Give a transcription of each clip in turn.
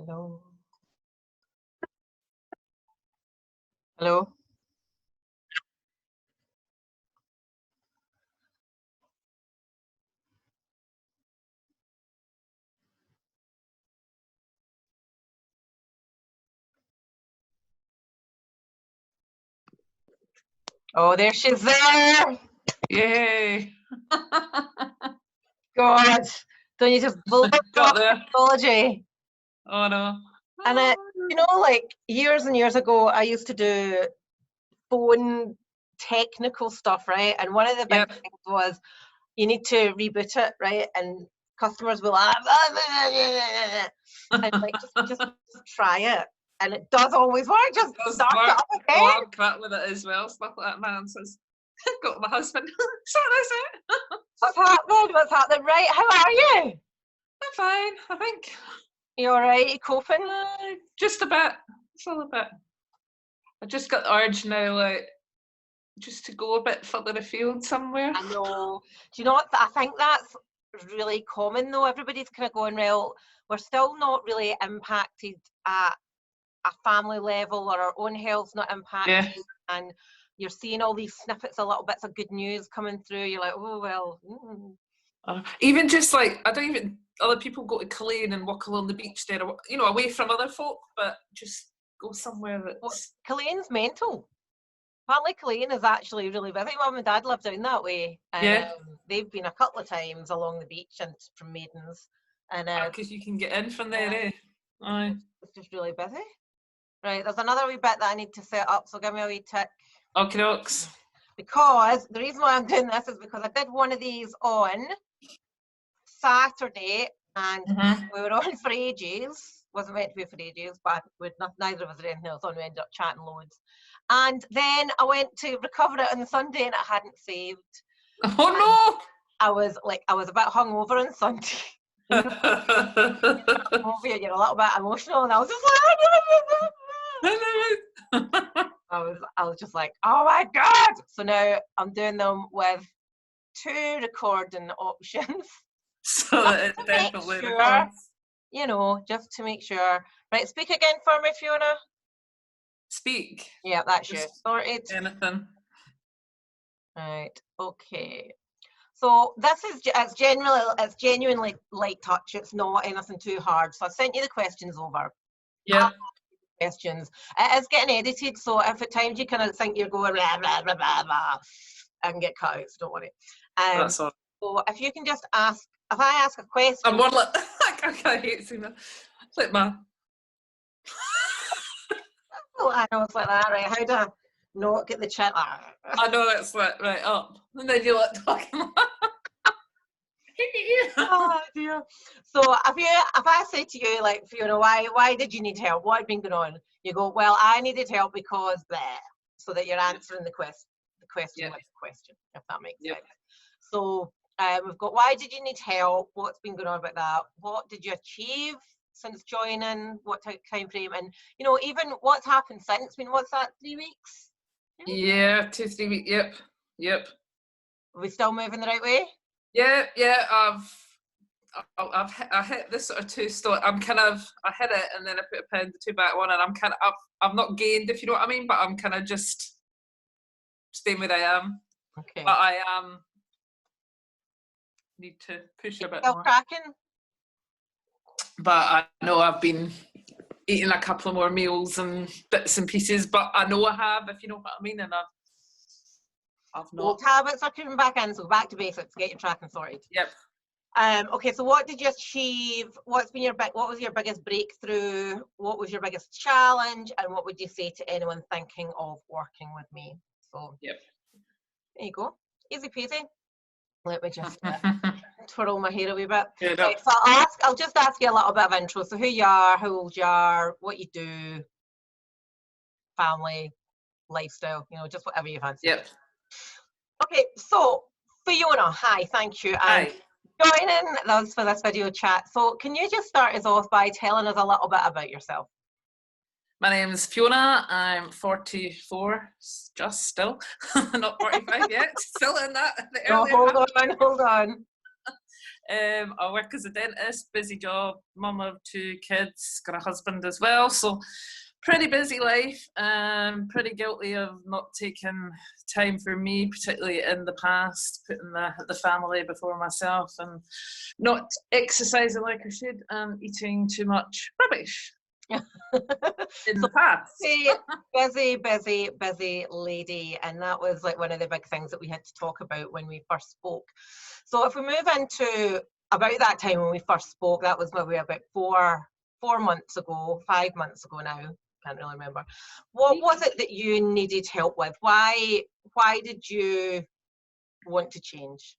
Hello. Hello. Oh, there she's there. Yay. God. Don't you just blow Got there. technology? Oh no. And like years and years ago, I used to do phone technical stuff, right? And one of the big things was you need to reboot it, right? And customers will and like just try it. And it does always work. Just start it up again. Oh, I'm crap with it as well. Stuff like that, man says. Got my husband. Sort this out. What's happening? What's happening? Right, how are you? I'm fine, I think. You alright? You coping? Just a bit. It's all a bit. I just got the urge now, like, just to go a bit further afield somewhere. I know. Do you know what? I think that's really common though. Everybody's kind of going, well, we're still not really impacted at a family level, or our own health's not impacted. Yeah. And you're seeing all these snippets of little bits of good news coming through. You're like, oh, well. Even just like, I don't even, other people go to Culzean and walk along the beach there, you know, away from other folk, but just go somewhere that's... Culzean's mental. Apparently Culzean is actually really busy. Mum and Dad live down that way. And they've been a couple of times along the beach and from Maidens. And because you can get in from there, eh? Aye. It's just really busy. Right, there's another wee bit that I need to set up, so give me a wee tick. Okay, dokes. Because the reason why I'm doing this is because I did one of these on Saturday, and we were on for ages. Wasn't meant to be for ages, but neither of us had anything else on. We ended up chatting loads. And then I went to recover it on the Sunday, and it hadn't saved. Oh no! I was a bit hungover on Sunday. You're a little bit emotional, and I was just like, I was just like, oh my God. So now I'm doing them with 2 recording options. So that it definitely records. You know, just to make sure. Right, speak again for me, Fiona. Speak. Yeah, that's you. Sorted. Anything. Right, okay. So this is, it's genuinely light touch. It's not anything too hard. So I sent you the questions over. Yeah. Questions. It is getting edited, so if at times you kind of think you're going blah blah blah blah blah, I can get cut out, so don't worry. That's all. So if you can just ask, if I ask a question, I'm more like I hate seeing that. It's like my. Oh, I know it's like that, right? How do I not get the chat? I know it's like right up, and then you're like talking. Oh dear. So if I say to you, like, Fiona, why did you need help? What had been going on? You go, well, I needed help because that, so that you're answering the question with the question, if that makes sense. So we've got, why did you need help? What's been going on about that? What did you achieve since joining? What time frame? And you know, even what's happened since? I mean, what's that? 3 weeks? Yeah, 2-3 weeks. Yep. Are we still moving the right way? Yeah. I hit this sort of 2 stone. I hit it and then I put a pin, the 2 back one, and I've not gained, if you know what I mean, but I'm kind of just staying where I am. Okay. But I need to push a bit more. Cracking. But I know I've been eating a couple of more meals and bits and pieces, but I know I have, if you know what I mean, and I've not. Old habits are coming back in, so back to basics, get your tracking sorted. Yep. Okay, so what did you achieve? What was your biggest breakthrough? What was your biggest challenge? And what would you say to anyone thinking of working with me? So yep. There you go. Easy peasy. Let me just twirl my hair a wee bit. Yeah, no. Right, so I'll just ask you a little bit of intro. So who you are, how old you are, what you do, family, lifestyle, you know, just whatever you fancy. Yep. Okay, so Fiona, hi, thank you. Hi. Joining us for this video chat. So can you just start us off by telling us a little bit about yourself? My name's Fiona. I'm 44, just still, not 45 yet. Still in that. Hold on. I work as a dentist, busy job, mum of 2 kids, got a husband as well, so pretty busy life. Pretty guilty of not taking time for me, particularly in the past, putting the family before myself, and not exercising like I should, and eating too much rubbish in the past. Busy lady, and that was like one of the big things that we had to talk about when we first spoke. So if we move into about that time when we first spoke, that was maybe about 4 months ago, 5 months ago now, can't really remember. What was it that you needed help with? Why did you want to change?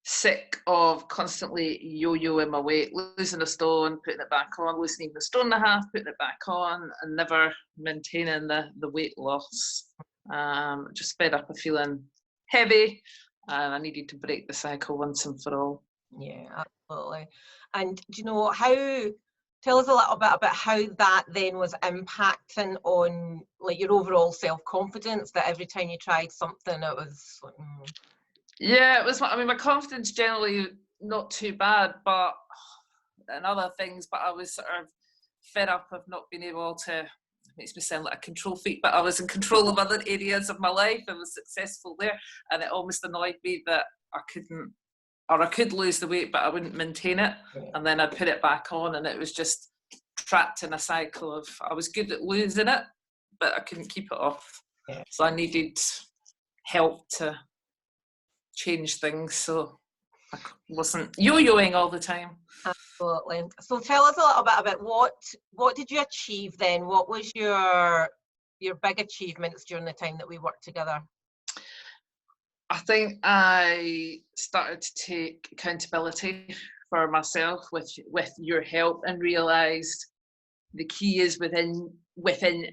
Sick of constantly yo-yoing my weight, losing a stone, putting it back on, losing even a stone and a half, putting it back on, and never maintaining the weight loss. Just fed up of feeling heavy, and I needed to break the cycle once and for all. Yeah, absolutely. And do you know tell us a little bit about how that then was impacting on like your overall self-confidence, that every time you tried something it was like, Yeah, it was. I mean, my confidence generally not too bad, but and other things. But I was sort of fed up of not being able to. It makes me sound like a control freak, but I was in control of other areas of my life. I was successful there, and it almost annoyed me that I couldn't, or I could lose the weight, but I wouldn't maintain it, and then I'd put it back on, and it was just trapped in a cycle of I was good at losing it, but I couldn't keep it off. Yeah. So I needed help to change things, so I wasn't yo-yoing all the time. Absolutely. So tell us a little bit about what did you achieve then? What was your big achievements during the time that we worked together? I think I started to take accountability for myself with your help, and realised the key is within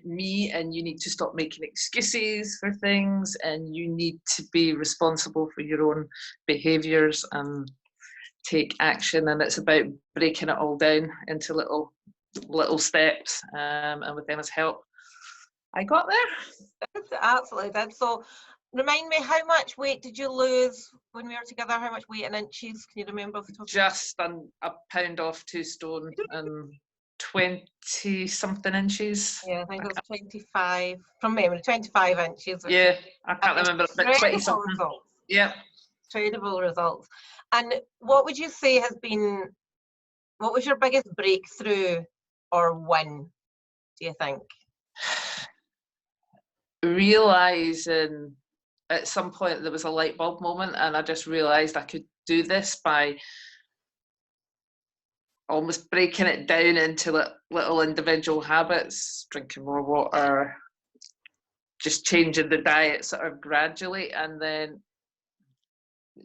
me, and you need to stop making excuses for things, and you need to be responsible for your own behaviours and take action. And it's about breaking it all down into little steps, and with Emma's help I got there. Absolutely did. So remind me, how much weight did you lose when we were together? How much weight in inches? Can you remember? Just a pound off 2 stone and 20 something inches. Yeah, I think it was 25 from memory, 25 inches. Yeah, I can't remember, but 20 something. Results. Yeah. Incredible results. And what would you say what was your biggest breakthrough or win, do you think? Realising at some point there was a light bulb moment, and I just realised I could do this by almost breaking it down into little individual habits, drinking more water, just changing the diet sort of gradually, and then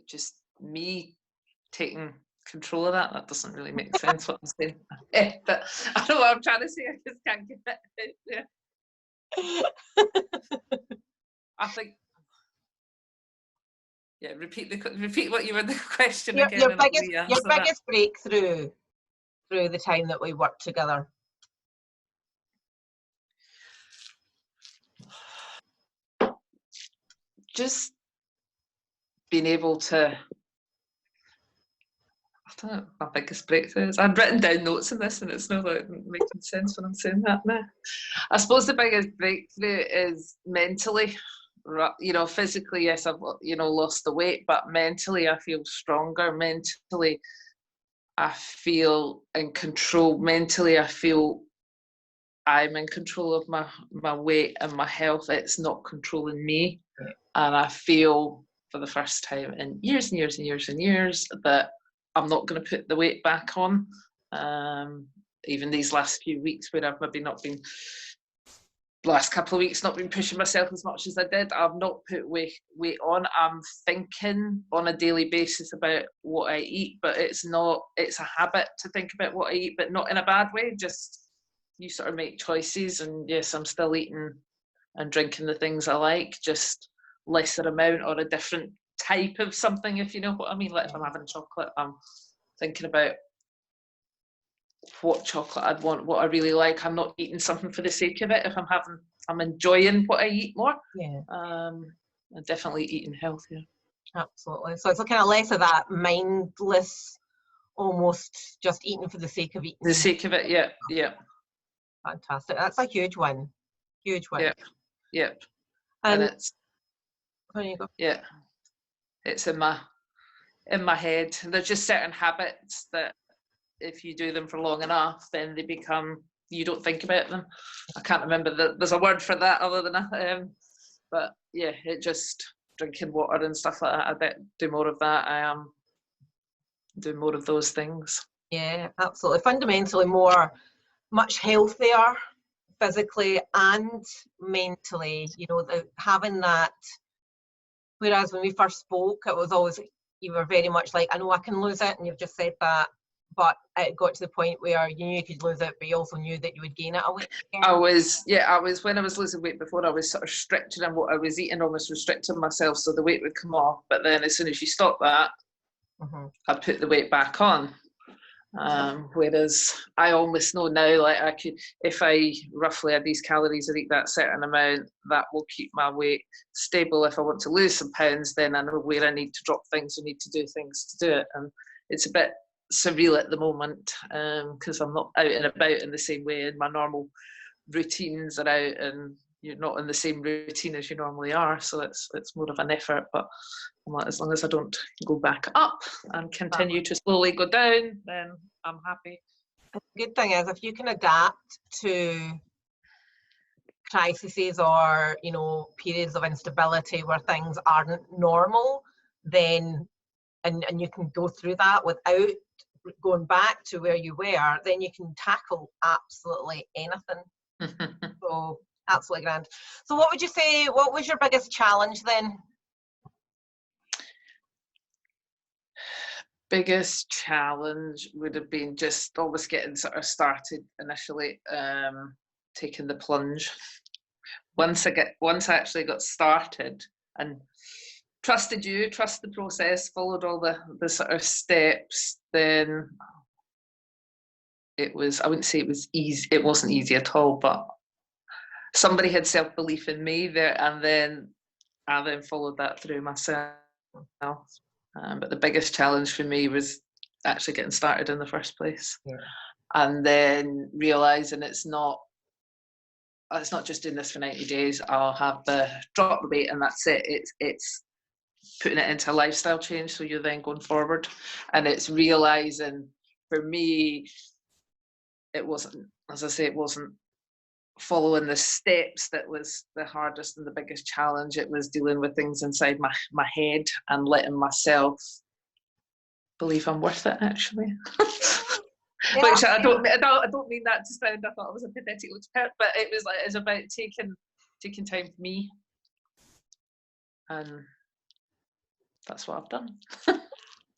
just me taking control of that. That doesn't really make sense what I'm saying. But I know what I'm trying to say, I just can't get it. Yeah. I think, yeah, repeat what you were the question again. Your biggest breakthrough through the time that we worked together. Just being able to, I don't know, my biggest breakthrough is, I've written down notes in this and it's not like making sense when I'm saying that now. I suppose the biggest breakthrough is mentally. You know, physically, yes, I've lost the weight, but mentally I feel stronger. Mentally I feel in control. Mentally I feel I'm in control of my weight and my health. It's not controlling me. And I feel for the first time in years and years and years and years that I'm not going to put the weight back on. Even these last few weeks where I've maybe not been, last couple of weeks, not been pushing myself as much as I did, I've not put weight on. I'm thinking on a daily basis about what I eat, but it's a habit to think about what I eat, but not in a bad way. Just you sort of make choices, and yes, I'm still eating and drinking the things I like, just lesser amount or a different type of something, if you know what I mean. Like if I'm having chocolate, I'm thinking about what chocolate I'd want, what I really like. I'm not eating something for the sake of it. If I'm enjoying what I eat more. Yeah. I'm definitely eating healthier. Absolutely. So it's kind of less of that mindless almost just eating for the sake of eating. The sake of it, yeah. Fantastic. That's a huge one. Huge one. Yeah. And it's, there you go. Yeah, it's in my head. There's just certain habits that if you do them for long enough, then they become, you don't think about them. I can't remember there's a word for that other than that. But yeah, it just drinking water and stuff like that. I bet do more of that. I am doing more of those things. Yeah, absolutely. Fundamentally much healthier physically and mentally, you know, having that. Whereas when we first spoke, it was always, you were very much like, I know I can lose it, and you've just said that, but it got to the point where you knew you could lose it, but you also knew that you would gain it a week again. I was when I was losing weight before, I was sort of restricting on what I was eating, almost restricting myself so the weight would come off. But then as soon as you stop that, I put the weight back on. Whereas I almost know now, like I could, if I roughly add these calories and eat that certain amount, that will keep my weight stable. If I want to lose some pounds, then I know where I need to drop things and need to do things to do it. And it's a bit surreal at the moment because I'm not out and about in the same way, and my normal routines are out, and you're not in the same routine as you normally are. So it's more of an effort, but as long as I don't go back up and continue to slowly go down, then I'm happy. The good thing is, if you can adapt to crises or, you know, periods of instability where things aren't normal, then and you can go through that without going back to where you were, then you can tackle absolutely anything. So absolutely grand. So what would you say, what was your biggest challenge then? Biggest challenge would have been just always getting sort of started initially, taking the plunge. Once I actually got started and trusted the process, followed all the sort of steps, then it was, I wouldn't say it was easy, it wasn't easy at all, but somebody had self-belief in me there, and then I then followed that through myself. But the biggest challenge for me was actually getting started in the first place, and then realizing it's not just doing this for 90 days. I'll have the drop the weight and that's it. It's putting it into a lifestyle change. So you're then going forward, and it's realizing for me, it wasn't, as I say, it wasn't following the steps that was the hardest and the biggest challenge. It was dealing with things inside my head and letting myself believe I'm worth it, actually. Which I don't mean that to sound, I thought I was a pathetic little pet, but it was like, it's about taking time for me, and that's what I've done.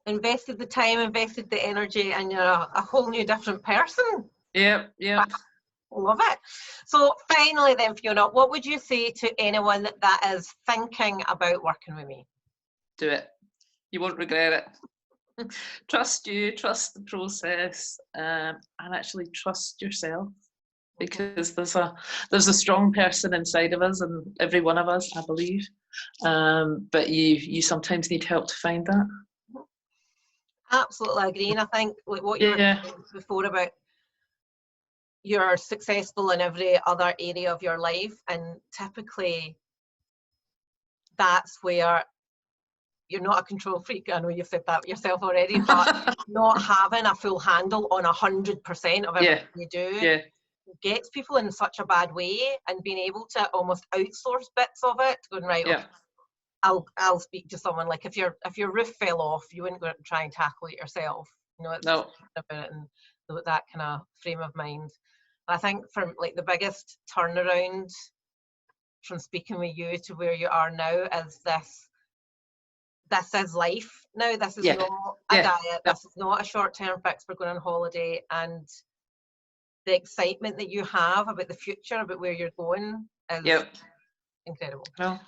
Invested the time, invested the energy, and you're a whole new different person. Yep. Love it. So finally then, Fiona, what would you say to anyone that is thinking about working with me? Do it. You won't regret it. Trust the process, and actually trust yourself, because there's a strong person inside of us, and every one of us, I believe, but you sometimes need help to find that. Absolutely agree. And I think like what you were saying before about you're successful in every other area of your life, and typically that's where you're not a control freak. I know you've said that yourself already, but not having a full handle on 100% of everything you do gets people in such a bad way, and being able to almost outsource bits of it, going right, okay, I'll speak to someone. Like if your roof fell off, you wouldn't go out and try and tackle it yourself. You know, it's about it, and that kind of frame of mind. I think from like the biggest turnaround from speaking with you to where you are now is this is life now. This is not a diet. This is not a short-term fix for going on holiday. And the excitement that you have about the future, about where you're going, is incredible. No.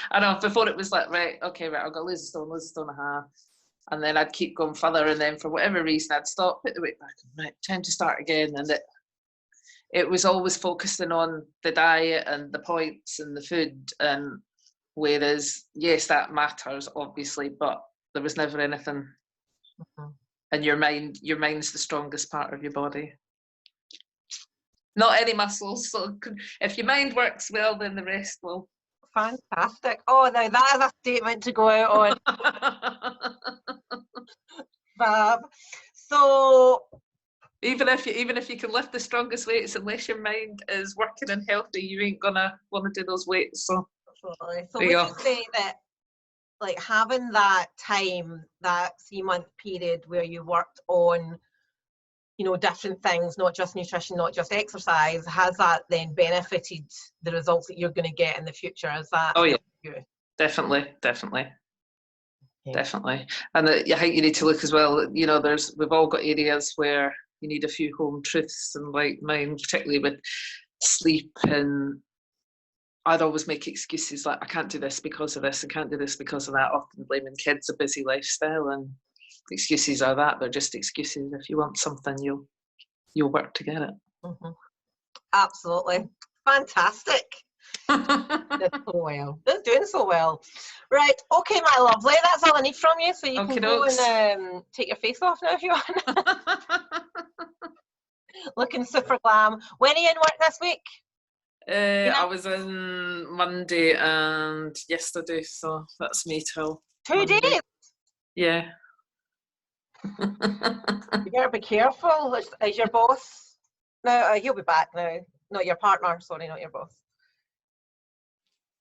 I know, before it was like, right, I've got to lose a stone and a half. And then I'd keep going further, and then for whatever reason I'd stop, put the weight back, and right, time to start again. And it was always focusing on the diet and the points and the food, and whereas yes, that matters obviously, but there was never anything And your mind's the strongest part of your body. Not any muscles. So if your mind works well, then the rest will. Fantastic. Oh, now that is a statement to go out on. Fab. So even if you can lift the strongest weights, unless your mind is working and healthy, you ain't gonna want to do those weights. So would you say that, like, having that time, that 3-month period where you worked on, you know, different things, not just nutrition, not just exercise, has that then benefited the results that you're going to get in the future? Is that? Oh yeah, you? Definitely. And I think you need to look as well. You know, we've all got areas where you need a few home truths, and like mine, particularly with sleep, and I'd always make excuses like I can't do this because of this, I can't do this because of that, often blaming kids, a busy lifestyle, and excuses are that, they're just excuses. If you want something, you'll work to get it. Mm-hmm. Absolutely. Fantastic. That's so well. That's doing so well. Right, okay, my lovely, that's all I need from you, so you can go and take your face off now if you want. Looking super glam. When are you in work this week? I was in Monday and yesterday, so that's me till 2 Monday. days? Yeah. You better be careful. Is your boss? No, he'll be back now. Not your partner, sorry, not your boss.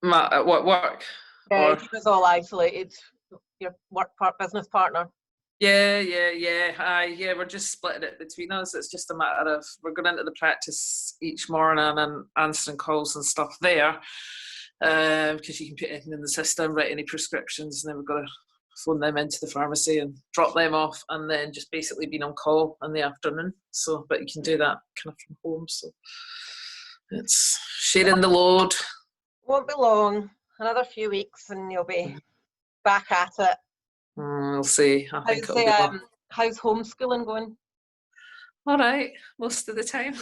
What work? Yeah, he was all isolated. Your business partner. Yeah. We're just splitting it between us. It's just a matter of we're going into the practice each morning and answering calls and stuff there, because you can put anything in the system, write any prescriptions, and then we've got to phone them into the pharmacy and drop them off, and then just basically being on call in the afternoon. So, but you can do that kind of from home. So it's sharing the load. Won't be long. Another few weeks, and you'll be back at it. We'll see. I think it'll be how's homeschooling going? All right, most of the time.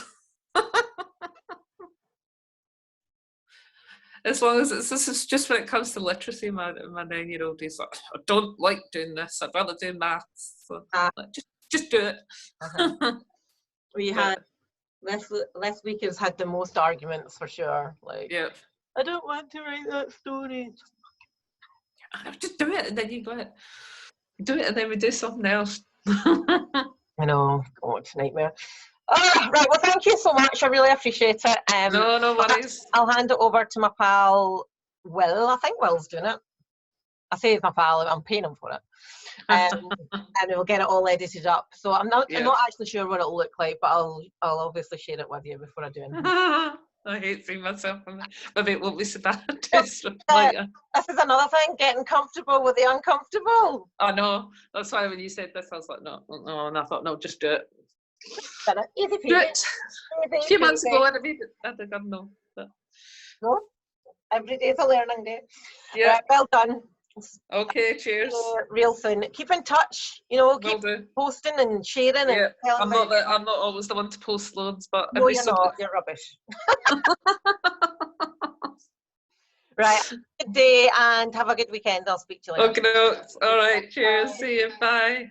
As long as this is just when it comes to literacy, my 9-year-old is like, I don't like doing this. I'd rather do maths. So like, just do it. We had this week has had the most arguments for sure. Like, yeah, I don't want to write that story. Just do it, and then you do it. Do it, and then we do something else. I know. Oh, it's a nightmare. Right, well, thank you so much. I really appreciate it. No worries. I'll hand it over to my pal, Will. I think Will's doing it. I say he's my pal, I'm paying him for it. And we'll get it all edited up. So I'm not actually sure what it'll look like, but I'll obviously share it with you before I do anything. I hate seeing myself on that. Maybe it won't be so bad. This is another thing, getting comfortable with the uncomfortable. I know. That's why when you said this, I was like, no. And I thought, no, just do it. Easy do it. A few months ago, I didn't know. No, every day's a learning day. Yeah. Right, well done. Okay, cheers. Real soon. Keep in touch. You know, keep posting and sharing. Yeah. And I'm not always the one to post loads, but no, you're not. You're rubbish. Right. Good day and have a good weekend. I'll speak to you later. Okay. All right. Cheers. Bye. See you. Bye.